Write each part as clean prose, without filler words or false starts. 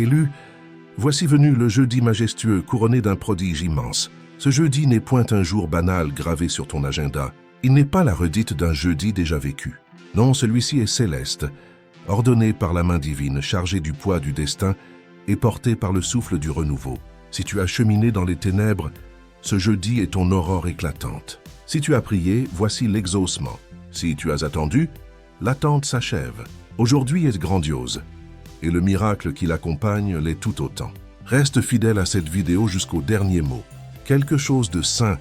Élu, voici venu le jeudi majestueux couronné d'un prodige immense. Ce jeudi n'est point un jour banal gravé sur ton agenda. Il n'est pas la redite d'un jeudi déjà vécu. Non, celui-ci est céleste, ordonné par la main divine, chargé du poids du destin et porté par le souffle du renouveau. Si tu as cheminé dans les ténèbres, ce jeudi est ton aurore éclatante. Si tu as prié, voici l'exaucement. Si tu as attendu, l'attente s'achève. Aujourd'hui est grandiose, et le miracle qui l'accompagne l'est tout autant. Reste fidèle à cette vidéo jusqu'au dernier mot. Quelque chose de saint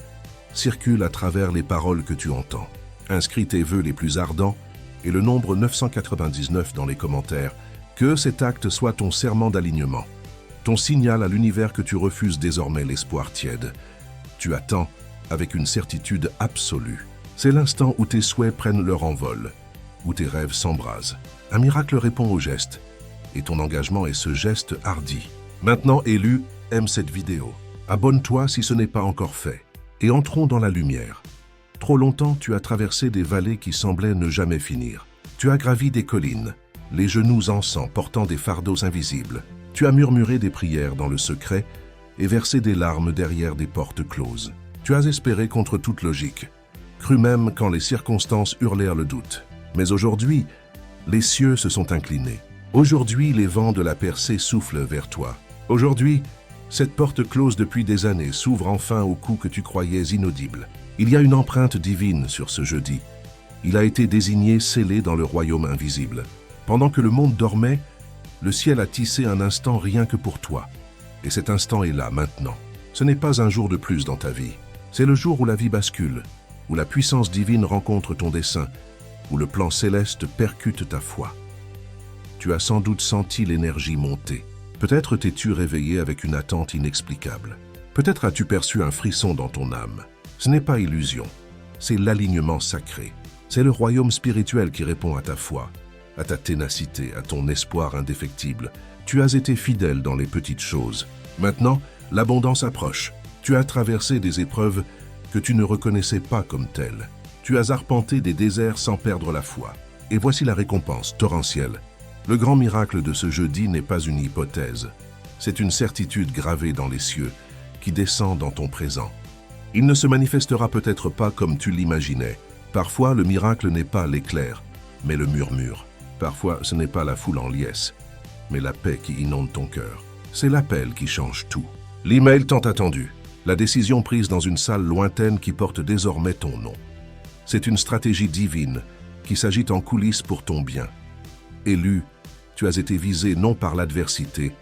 circule à travers les paroles que tu entends. Inscris tes vœux les plus ardents et le nombre 999 dans les commentaires. Que cet acte soit ton serment d'alignement, ton signal à l'univers que tu refuses désormais l'espoir tiède. Tu attends avec une certitude absolue. C'est l'instant où tes souhaits prennent leur envol, où tes rêves s'embrasent. Un miracle répond au geste, et ton engagement est ce geste hardi. Maintenant, élu, aime cette vidéo. Abonne-toi si ce n'est pas encore fait, et entrons dans la lumière. Trop longtemps, tu as traversé des vallées qui semblaient ne jamais finir. Tu as gravi des collines, les genoux en sang portant des fardeaux invisibles. Tu as murmuré des prières dans le secret et versé des larmes derrière des portes closes. Tu as espéré contre toute logique, cru même quand les circonstances hurlèrent le doute. Mais aujourd'hui, les cieux se sont inclinés. Aujourd'hui, les vents de la percée soufflent vers toi. Aujourd'hui, cette porte close depuis des années s'ouvre enfin au coup que tu croyais inaudible. Il y a une empreinte divine sur ce jeudi. Il a été désigné, scellé dans le royaume invisible. Pendant que le monde dormait, le ciel a tissé un instant rien que pour toi. Et cet instant est là, maintenant. Ce n'est pas un jour de plus dans ta vie. C'est le jour où la vie bascule, où la puissance divine rencontre ton dessein, où le plan céleste percute ta foi. Tu as sans doute senti l'énergie monter. Peut-être t'es-tu réveillé avec une attente inexplicable. Peut-être as-tu perçu un frisson dans ton âme. Ce n'est pas illusion, c'est l'alignement sacré. C'est le royaume spirituel qui répond à ta foi, à ta ténacité, à ton espoir indéfectible. Tu as été fidèle dans les petites choses. Maintenant, l'abondance approche. Tu as traversé des épreuves que tu ne reconnaissais pas comme telles. Tu as arpenté des déserts sans perdre la foi. Et voici la récompense torrentielle. Le grand miracle de ce jeudi n'est pas une hypothèse. C'est une certitude gravée dans les cieux qui descend dans ton présent. Il ne se manifestera peut-être pas comme tu l'imaginais. Parfois, le miracle n'est pas l'éclair, mais le murmure. Parfois, ce n'est pas la foule en liesse, mais la paix qui inonde ton cœur. C'est l'appel qui change tout. L'email tant attendu. La décision prise dans une salle lointaine qui porte désormais ton nom. C'est une stratégie divine qui s'agite en coulisses pour ton bien. Élu, tu as été visé non par l'adversité,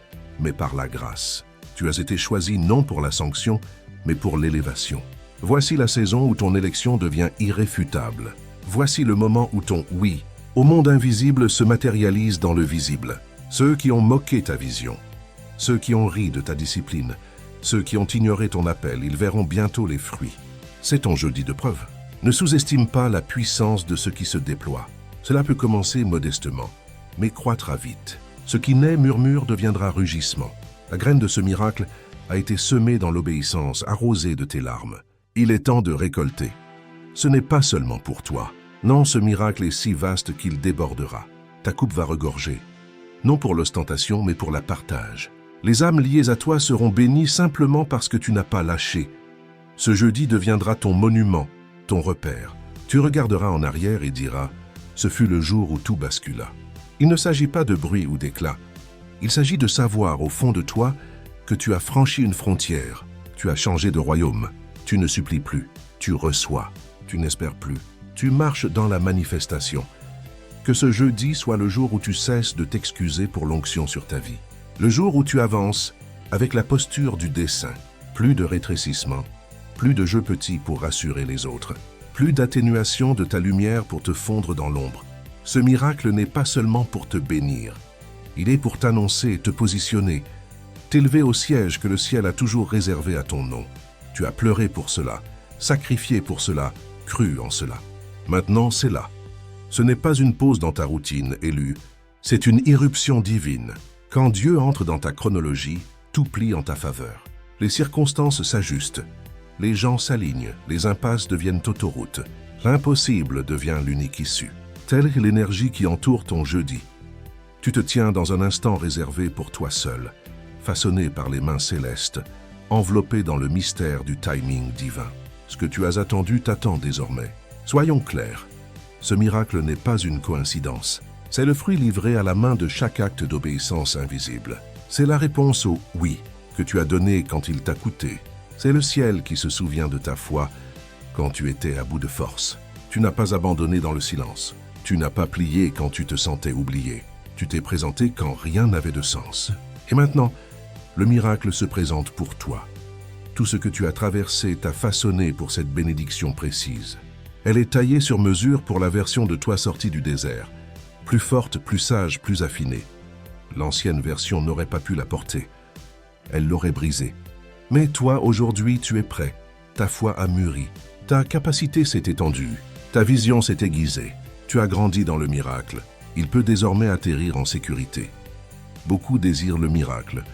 mais par la grâce. Tu as été choisi non pour la sanction, mais pour l'élévation. Voici la saison où ton élection devient irréfutable. Voici le moment où ton « oui » au monde invisible se matérialise dans le visible. Ceux qui ont moqué ta vision, ceux qui ont ri de ta discipline, ceux qui ont ignoré ton appel, ils verront bientôt les fruits. C'est ton jeudi de preuve. Ne sous-estime pas la puissance de ce qui se déploie. Cela peut commencer modestement, mais croîtra vite. Ce qui naît murmure deviendra rugissement. La graine de ce miracle a été semée dans l'obéissance, arrosée de tes larmes. Il est temps de récolter. Ce n'est pas seulement pour toi. Non, ce miracle est si vaste qu'il débordera. Ta coupe va regorger. Non pour l'ostentation, mais pour la partage. Les âmes liées à toi seront bénies simplement parce que tu n'as pas lâché. Ce jeudi deviendra ton monument, ton repère. Tu regarderas en arrière et diras « Ce fut le jour où tout bascula ». Il ne s'agit pas de bruit ou d'éclat. Il s'agit de savoir au fond de toi que tu as franchi une frontière. Tu as changé de royaume. Tu ne supplies plus. Tu reçois. Tu n'espères plus. Tu marches dans la manifestation. Que ce jeudi soit le jour où tu cesses de t'excuser pour l'onction sur ta vie. Le jour où tu avances avec la posture du dessein. Plus de rétrécissement, plus de jeu petit pour rassurer les autres, plus d'atténuation de ta lumière pour te fondre dans l'ombre. Ce miracle n'est pas seulement pour te bénir. Il est pour t'annoncer, te positionner, t'élever au siège que le ciel a toujours réservé à ton nom. Tu as pleuré pour cela, sacrifié pour cela, cru en cela. Maintenant, c'est là. Ce n'est pas une pause dans ta routine, élu. C'est une irruption divine. Quand Dieu entre dans ta chronologie, tout plie en ta faveur. Les circonstances s'ajustent. Les gens s'alignent. Les impasses deviennent autoroutes. L'impossible devient l'unique issue. Telle est l'énergie qui entoure ton jeudi. Tu te tiens dans un instant réservé pour toi seul, façonné par les mains célestes, enveloppé dans le mystère du timing divin. Ce que tu as attendu t'attend désormais. Soyons clairs, ce miracle n'est pas une coïncidence. C'est le fruit livré à la main de chaque acte d'obéissance invisible. C'est la réponse au « oui » que tu as donné quand il t'a coûté. C'est le ciel qui se souvient de ta foi quand tu étais à bout de force. Tu n'as pas abandonné dans le silence. Tu n'as pas plié quand tu te sentais oublié. Tu t'es présenté quand rien n'avait de sens. Et maintenant, le miracle se présente pour toi. Tout ce que tu as traversé t'a façonné pour cette bénédiction précise. Elle est taillée sur mesure pour la version de toi sortie du désert. Plus forte, plus sage, plus affinée. L'ancienne version n'aurait pas pu la porter. Elle l'aurait brisée. Mais toi, aujourd'hui, tu es prêt. Ta foi a mûri. Ta capacité s'est étendue. Ta vision s'est aiguisée. Tu as grandi dans le miracle. Il peut désormais atterrir en sécurité. Beaucoup désirent le miracle,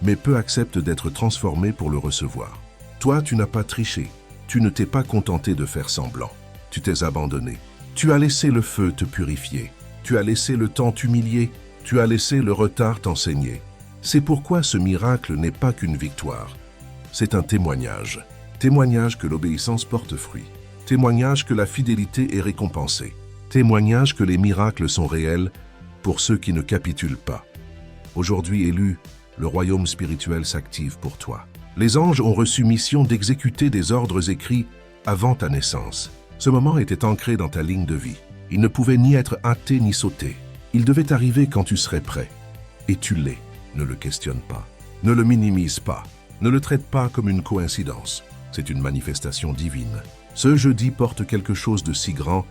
mais peu acceptent d'être transformés pour le recevoir. Toi, tu n'as pas triché. Tu ne t'es pas contenté de faire semblant. Tu t'es abandonné. Tu as laissé le feu te purifier. Tu as laissé le temps t'humilier. Tu as laissé le retard t'enseigner. C'est pourquoi ce miracle n'est pas qu'une victoire. C'est un témoignage. Témoignage que l'obéissance porte fruit. Témoignage que la fidélité est récompensée. Témoignage que les miracles sont réels pour ceux qui ne capitulent pas. Aujourd'hui élu, le royaume spirituel s'active pour toi. Les anges ont reçu mission d'exécuter des ordres écrits avant ta naissance. Ce moment était ancré dans ta ligne de vie. Il ne pouvait ni être hâté ni sauté. Il devait arriver quand tu serais prêt. Et tu l'es. Ne le questionne pas. Ne le minimise pas. Ne le traite pas comme une coïncidence. C'est une manifestation divine. Ce jeudi porte quelque chose de si grand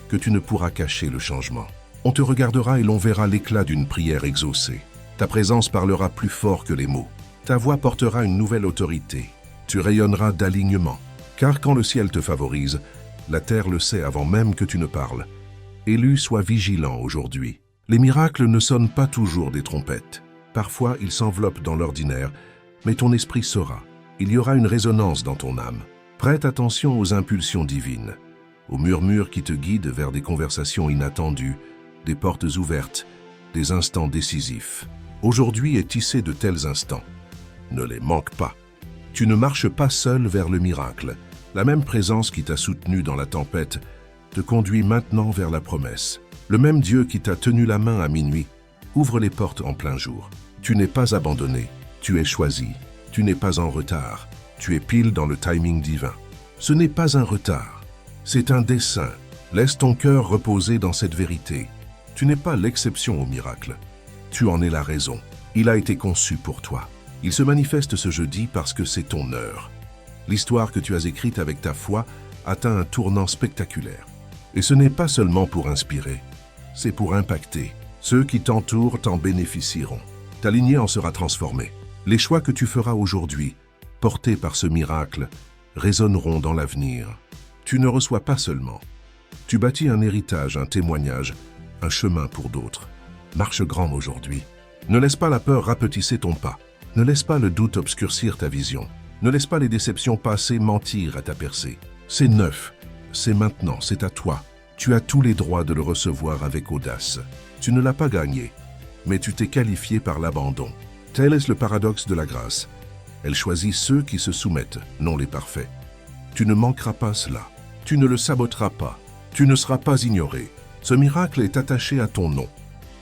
que tu ne pourras cacher le changement. On te regardera et l'on verra l'éclat d'une prière exaucée. Ta présence parlera plus fort que les mots. Ta voix portera une nouvelle autorité. Tu rayonneras d'alignement. Car quand le ciel te favorise, la terre le sait avant même que tu ne parles. Élu, sois vigilant aujourd'hui. Les miracles ne sonnent pas toujours des trompettes. Parfois, ils s'enveloppent dans l'ordinaire, mais ton esprit saura. Il y aura une résonance dans ton âme. Prête attention aux impulsions divines, aux murmures qui te guident vers des conversations inattendues, des portes ouvertes, des instants décisifs. Aujourd'hui est tissé de tels instants. Ne les manque pas. Tu ne marches pas seul vers le miracle. La même présence qui t'a soutenu dans la tempête te conduit maintenant vers la promesse. Le même Dieu qui t'a tenu la main à minuit ouvre les portes en plein jour. Tu n'es pas abandonné, tu es choisi. Tu n'es pas en retard, tu es pile dans le timing divin. Ce n'est pas un retard, c'est un dessein. Laisse ton cœur reposer dans cette vérité. Tu n'es pas l'exception au miracle. Tu en es la raison. Il a été conçu pour toi. Il se manifeste ce jeudi parce que c'est ton heure. L'histoire que tu as écrite avec ta foi atteint un tournant spectaculaire. Et ce n'est pas seulement pour inspirer, c'est pour impacter. Ceux qui t'entourent t'en bénéficieront. Ta lignée en sera transformée. Les choix que tu feras aujourd'hui, portés par ce miracle, résonneront dans l'avenir. Tu ne reçois pas seulement. Tu bâtis un héritage, un témoignage, un chemin pour d'autres. Marche grand aujourd'hui. Ne laisse pas la peur rapetisser ton pas. Ne laisse pas le doute obscurcir ta vision. Ne laisse pas les déceptions passées mentir à ta percée. C'est neuf, c'est maintenant, c'est à toi. Tu as tous les droits de le recevoir avec audace. Tu ne l'as pas gagné, mais tu t'es qualifié par l'abandon. Tel est le paradoxe de la grâce. Elle choisit ceux qui se soumettent, non les parfaits. Tu ne manqueras pas cela. Tu ne le saboteras pas. Tu ne seras pas ignoré. Ce miracle est attaché à ton nom.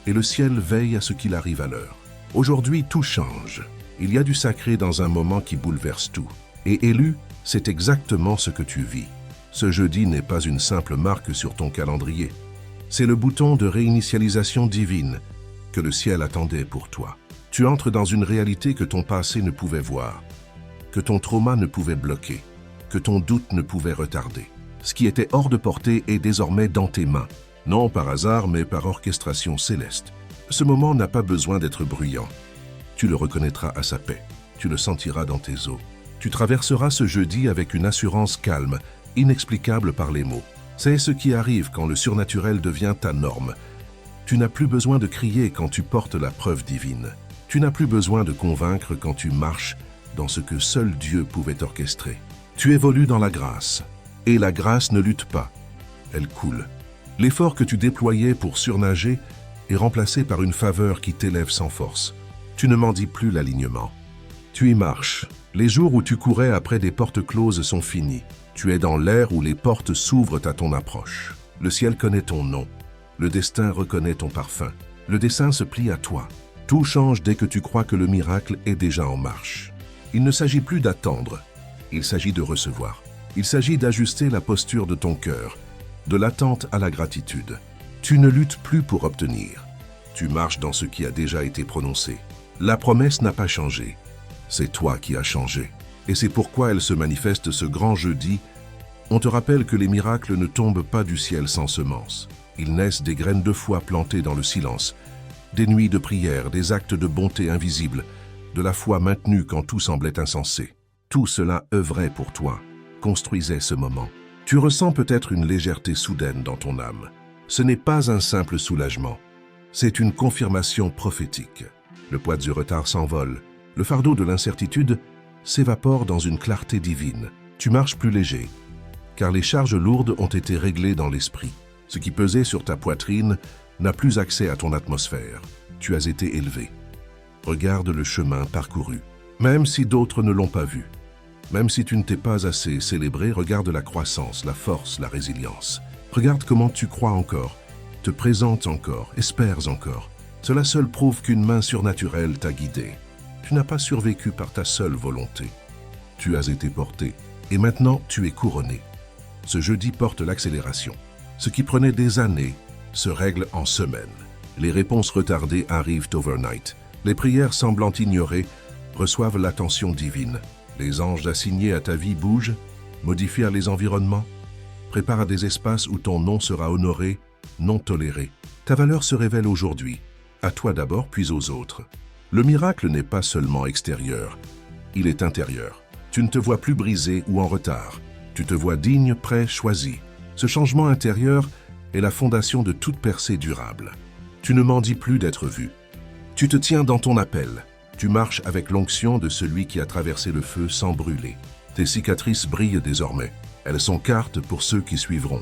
Et le ciel veille à ce qu'il arrive à l'heure. Aujourd'hui, tout change. Il y a du sacré dans un moment qui bouleverse tout. Et élu, c'est exactement ce que tu vis. Ce jeudi n'est pas une simple marque sur ton calendrier. C'est le bouton de réinitialisation divine que le ciel attendait pour toi. Tu entres dans une réalité que ton passé ne pouvait voir, que ton trauma ne pouvait bloquer, que ton doute ne pouvait retarder. Ce qui était hors de portée est désormais dans tes mains, non par hasard mais par orchestration céleste. Ce moment n'a pas besoin d'être bruyant. Tu le reconnaîtras à sa paix, tu le sentiras dans tes os. Tu traverseras ce jeudi avec une assurance calme, inexplicable par les mots. C'est ce qui arrive quand le surnaturel devient ta norme. Tu n'as plus besoin de crier quand tu portes la preuve divine. Tu n'as plus besoin de convaincre quand tu marches dans ce que seul Dieu pouvait orchestrer. Tu évolues dans la grâce. Et la grâce ne lutte pas, elle coule. L'effort que tu déployais pour surnager est remplacée par une faveur qui t'élève sans force. Tu ne mendis plus l'alignement. Tu y marches. Les jours où tu courais après des portes closes sont finis. Tu es dans l'ère où les portes s'ouvrent à ton approche. Le ciel connaît ton nom. Le destin reconnaît ton parfum. Le dessein se plie à toi. Tout change dès que tu crois que le miracle est déjà en marche. Il ne s'agit plus d'attendre. Il s'agit de recevoir. Il s'agit d'ajuster la posture de ton cœur, de l'attente à la gratitude. Tu ne luttes plus pour obtenir. Tu marches dans ce qui a déjà été prononcé. La promesse n'a pas changé. C'est toi qui as changé. Et c'est pourquoi elle se manifeste ce grand jeudi. On te rappelle que les miracles ne tombent pas du ciel sans semence. Ils naissent des graines de foi plantées dans le silence, des nuits de prière, des actes de bonté invisibles, de la foi maintenue quand tout semblait insensé. Tout cela œuvrait pour toi, construisait ce moment. Tu ressens peut-être une légèreté soudaine dans ton âme. Ce n'est pas un simple soulagement, c'est une confirmation prophétique. Le poids du retard s'envole, le fardeau de l'incertitude s'évapore dans une clarté divine. Tu marches plus léger, car les charges lourdes ont été réglées dans l'esprit. Ce qui pesait sur ta poitrine n'a plus accès à ton atmosphère. Tu as été élevé. Regarde le chemin parcouru, même si d'autres ne l'ont pas vu. Même si tu ne t'es pas assez célébré, regarde la croissance, la force, la résilience. Regarde comment tu crois encore, te présentes encore, espères encore. Cela seul prouve qu'une main surnaturelle t'a guidé. Tu n'as pas survécu par ta seule volonté. Tu as été porté, et maintenant tu es couronné. Ce jeudi porte l'accélération. Ce qui prenait des années se règle en semaines. Les réponses retardées arrivent overnight. Les prières semblant ignorées reçoivent l'attention divine. Les anges assignés à ta vie bougent, modifient les environnements, préparent des espaces où ton nom sera honoré, non toléré. Ta valeur se révèle aujourd'hui, à toi d'abord puis aux autres. Le miracle n'est pas seulement extérieur, il est intérieur. Tu ne te vois plus brisé ou en retard. Tu te vois digne, prêt, choisi. Ce changement intérieur est la fondation de toute percée durable. Tu ne mendis plus d'être vu. Tu te tiens dans ton appel. Tu marches avec l'onction de celui qui a traversé le feu sans brûler. Tes cicatrices brillent désormais. Elles sont cartes pour ceux qui suivront.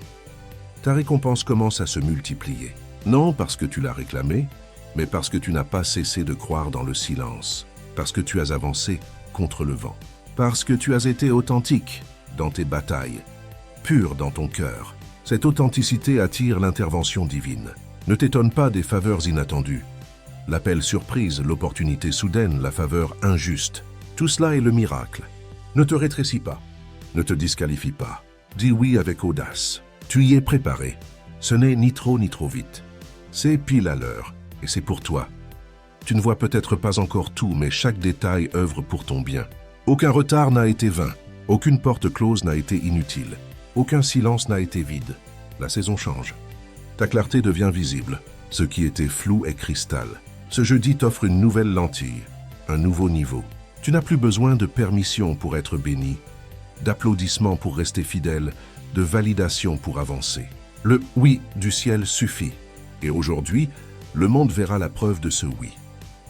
Ta récompense commence à se multiplier. Non parce que tu l'as réclamée, mais parce que tu n'as pas cessé de croire dans le silence. Parce que tu as avancé contre le vent. Parce que tu as été authentique dans tes batailles, pur dans ton cœur. Cette authenticité attire l'intervention divine. Ne t'étonne pas des faveurs inattendues. L'appel surprise, l'opportunité soudaine, la faveur injuste. Tout cela est le miracle. Ne te rétrécis pas. Ne te disqualifie pas. Dis oui avec audace. Tu y es préparé. Ce n'est ni trop vite. C'est pile à l'heure, et c'est pour toi. Tu ne vois peut-être pas encore tout, mais chaque détail œuvre pour ton bien. Aucun retard n'a été vain. Aucune porte close n'a été inutile. Aucun silence n'a été vide. La saison change. Ta clarté devient visible. Ce qui était flou est cristal. Ce jeudi t'offre une nouvelle lentille, un nouveau niveau. Tu n'as plus besoin de permission pour être béni, d'applaudissements pour rester fidèle, de validation pour avancer. Le « oui » du ciel suffit. Et aujourd'hui, le monde verra la preuve de ce « oui ».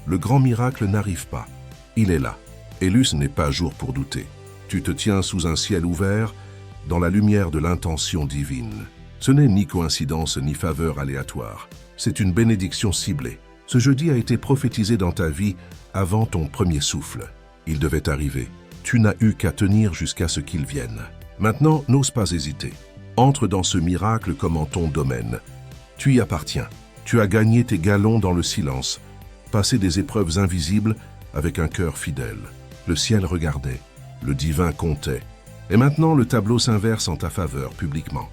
Le grand miracle n'arrive pas. Il est là. Et ce n'est pas jour pour douter. Tu te tiens sous un ciel ouvert, dans la lumière de l'intention divine. Ce n'est ni coïncidence ni faveur aléatoire. C'est une bénédiction ciblée. Ce jeudi a été prophétisé dans ta vie avant ton premier souffle. Il devait arriver. Tu n'as eu qu'à tenir jusqu'à ce qu'il vienne. Maintenant, n'ose pas hésiter. Entre dans ce miracle comme en ton domaine. Tu y appartiens. Tu as gagné tes galons dans le silence, passé des épreuves invisibles avec un cœur fidèle. Le ciel regardait, le divin comptait. Et maintenant, le tableau s'inverse en ta faveur publiquement.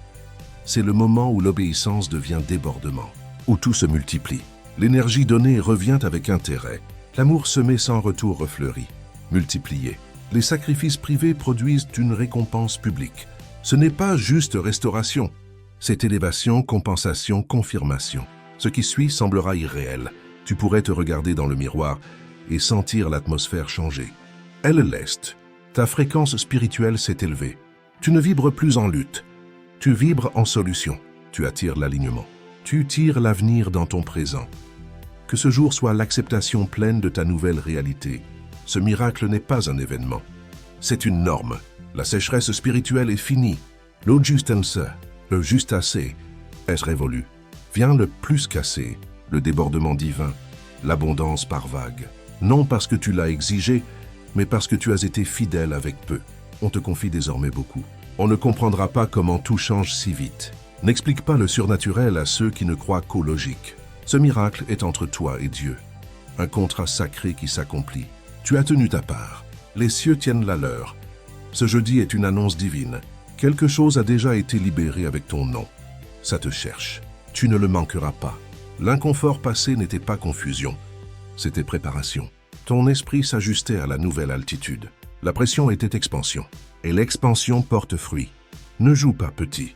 C'est le moment où l'obéissance devient débordement, où tout se multiplie. L'énergie donnée revient avec intérêt. L'amour semé sans retour refleurit, multiplié. Les sacrifices privés produisent une récompense publique. Ce n'est pas juste restauration. C'est élévation, compensation, confirmation. Ce qui suit semblera irréel. Tu pourrais te regarder dans le miroir et sentir l'atmosphère changer. Elle l'est. Ta fréquence spirituelle s'est élevée. Tu ne vibres plus en lutte. Tu vibres en solution. Tu attires l'alignement. Tu tires l'avenir dans ton présent. Que ce jour soit l'acceptation pleine de ta nouvelle réalité. Ce miracle n'est pas un événement. C'est une norme. La sécheresse spirituelle est finie. L'eau juste assez, est révolue. Vient le plus qu'assez. le débordement divin, l'abondance par vagues. Non parce que tu l'as exigé, mais parce que tu as été fidèle avec peu. On te confie désormais beaucoup. On ne comprendra pas comment tout change si vite. N'explique pas le surnaturel à ceux qui ne croient qu'aux logiques. Ce miracle est entre toi et Dieu. Un contrat sacré qui s'accomplit. Tu as tenu ta part. Les cieux tiennent la leur. Ce jeudi est une annonce divine. Quelque chose a déjà été libéré avec ton nom. Ça te cherche. Tu ne le manqueras pas. L'inconfort passé n'était pas confusion. C'était préparation. Ton esprit s'ajustait à la nouvelle altitude. La pression était expansion. Et l'expansion porte fruit. Ne joue pas petit.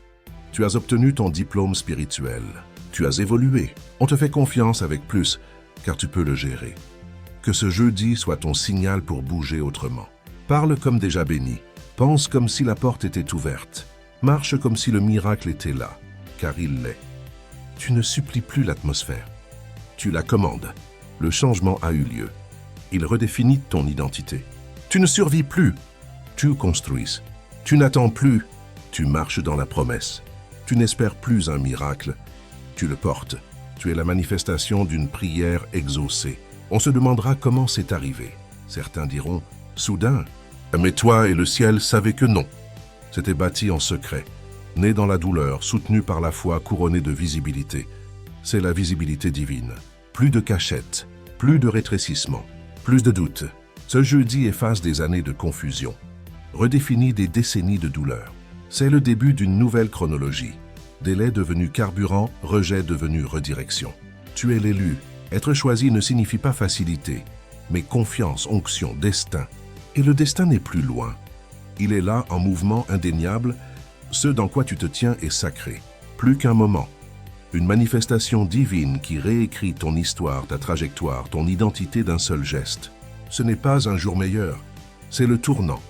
Tu as obtenu ton diplôme spirituel. Tu as évolué. On te fait confiance avec plus, car tu peux le gérer. Que ce jeudi soit ton signal pour bouger autrement. Parle comme déjà béni. Pense comme si la porte était ouverte. Marche comme si le miracle était là, car il l'est. Tu ne supplies plus l'atmosphère. Tu la commandes. Le changement a eu lieu. Il redéfinit ton identité. Tu ne survis plus. Tu construis. Tu n'attends plus. Tu marches dans la promesse. Tu n'espères plus un miracle. Tu le portes. Tu es la manifestation d'une prière exaucée. On se demandera comment c'est arrivé. Certains diront, soudain. Mais toi et le ciel savaient que non. C'était bâti en secret, né dans la douleur, soutenu par la foi, couronné de visibilité. C'est la visibilité divine. Plus de cachette, plus de rétrécissement, plus de doute. Ce jeudi efface des années de confusion, redéfinit des décennies de douleur. C'est le début d'une nouvelle chronologie. Délai devenu carburant, rejet devenu redirection. Tu es l'élu. Être choisi ne signifie pas facilité, mais confiance, onction, destin. Et le destin n'est plus loin. Il est là en mouvement indéniable. Ce dans quoi tu te tiens est sacré. Plus qu'un moment. Une manifestation divine qui réécrit ton histoire, ta trajectoire, ton identité d'un seul geste. Ce n'est pas un jour meilleur. C'est le tournant.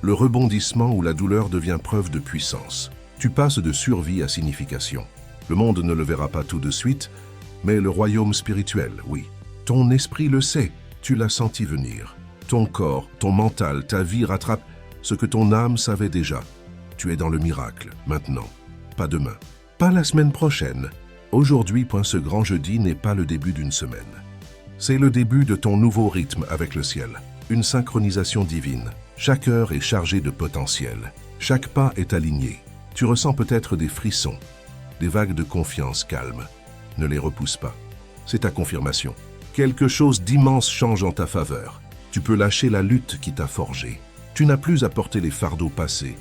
Le rebondissement où la douleur devient preuve de puissance. Tu passes de survie à signification. Le monde ne le verra pas tout de suite, mais le royaume spirituel, oui. Ton esprit le sait. Tu l'as senti venir. Ton corps, ton mental, ta vie rattrape ce que ton âme savait déjà. Tu es dans le miracle, maintenant, pas demain, pas la semaine prochaine. Aujourd'hui, ce grand jeudi n'est pas le début d'une semaine. C'est le début de ton nouveau rythme avec le ciel, une synchronisation divine. Chaque heure est chargée de potentiel, chaque pas est aligné. Tu ressens peut-être des frissons, des vagues de confiance calme. Ne les repousse pas, c'est ta confirmation. Quelque chose d'immense change en ta faveur. Tu peux lâcher la lutte qui t'a forgé. Tu n'as plus à porter les fardeaux passés,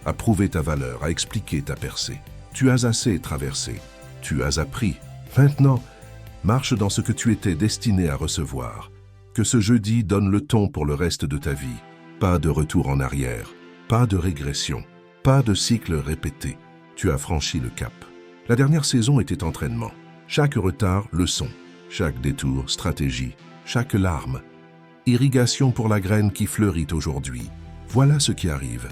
à prouver ta valeur, à expliquer ta percée. Tu as assez traversé, tu as appris. Maintenant, marche dans ce que tu étais destiné à recevoir. Que ce jeudi donne le ton pour le reste de ta vie. Pas de retour en arrière, pas de régression, pas de cycle répété. Tu as franchi le cap. La dernière saison était entraînement. Chaque retard, leçon. Chaque détour, stratégie. Chaque larme, irrigation pour la graine qui fleurit aujourd'hui. Voilà ce qui arrive.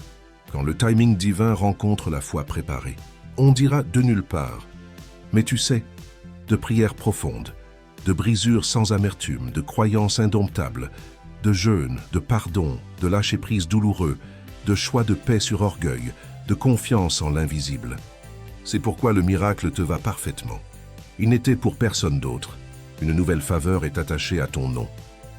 Quand le timing divin rencontre la foi préparée. On dira de nulle part. Mais tu sais, de prières profondes, de brisures sans amertume, de croyances indomptables, de jeûne, de pardon, de lâcher-prise douloureux, de choix de paix sur orgueil, de confiance en l'invisible. C'est pourquoi le miracle te va parfaitement. Il n'était pour personne d'autre. Une nouvelle faveur est attachée à ton nom.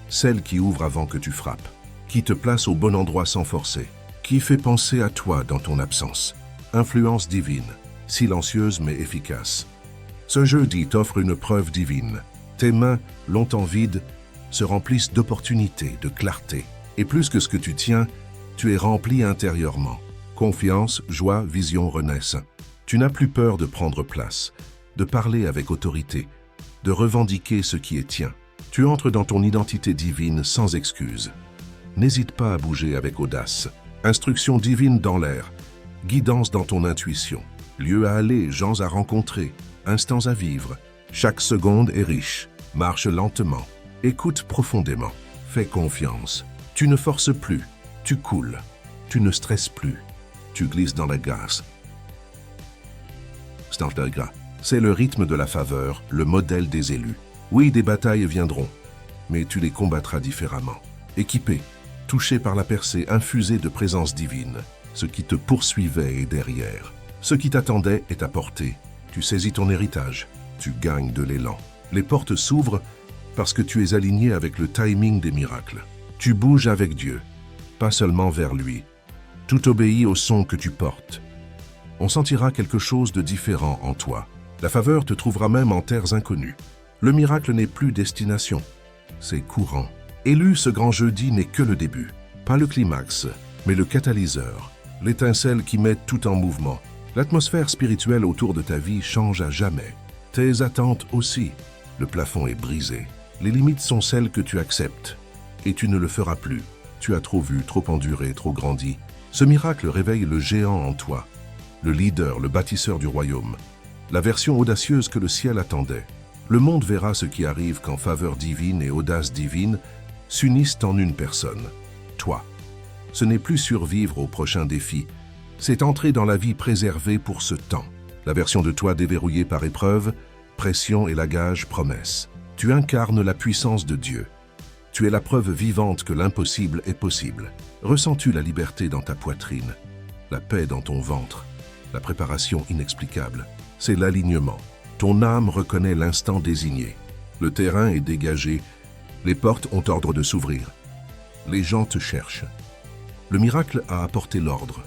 Celle qui ouvre avant que tu frappes, qui te place au bon endroit sans forcer, qui fait penser à toi dans ton absence. Influence divine, silencieuse mais efficace. Ce jeudi t'offre une preuve divine. Tes mains, longtemps vides, se remplissent d'opportunités, de clarté. Et plus que ce que tu tiens, tu es rempli intérieurement. Confiance, joie, vision renaissent. Tu n'as plus peur de prendre place, de parler avec autorité, de revendiquer ce qui est tien. Tu entres dans ton identité divine sans excuse. N'hésite pas à bouger avec audace. Instruction divine dans l'air, guidance dans ton intuition, lieu à aller, gens à rencontrer, instants à vivre. Chaque seconde est riche. Marche lentement. Écoute profondément. Fais confiance. Tu ne forces plus. Tu coules. Tu ne stresses plus. Tu glisses dans la grâce. C'est le rythme de la faveur, le modèle des élus. Oui, des batailles viendront, mais tu les combattras différemment. Équipé, touché par la percée, infusé de présence divine. Ce qui te poursuivait est derrière. Ce qui t'attendait est à portée. Tu saisis ton héritage. Tu gagnes de l'élan. Les portes s'ouvrent parce que tu es aligné avec le timing des miracles. Tu bouges avec Dieu, pas seulement vers lui. Tout obéit au son que tu portes. On sentira quelque chose de différent en toi. La faveur te trouvera même en terres inconnues. Le miracle n'est plus destination, c'est courant. Élu, ce grand jeudi n'est que le début. Pas le climax, mais le catalyseur. L'étincelle qui met tout en mouvement. L'atmosphère spirituelle autour de ta vie change à jamais. Tes attentes aussi. Le plafond est brisé. Les limites sont celles que tu acceptes. Et tu ne le feras plus. Tu as trop vu, trop enduré, trop grandi. Ce miracle réveille le géant en toi. Le leader, le bâtisseur du royaume. La version audacieuse que le ciel attendait. Le monde verra ce qui arrive quand faveur divine et audace divine s'unissent en une personne. Toi. Ce n'est plus survivre au prochain défi. C'est entrer dans la vie préservée pour ce temps. La version de toi déverrouillée par épreuve, pression et lagage, promesse. Tu incarnes la puissance de Dieu. Tu es la preuve vivante que l'impossible est possible. Ressens-tu la liberté dans ta poitrine, la paix dans ton ventre, la préparation inexplicable? C'est l'alignement. Ton âme reconnaît l'instant désigné. Le terrain est dégagé, les portes ont ordre de s'ouvrir. Les gens te cherchent. Le miracle a apporté l'ordre.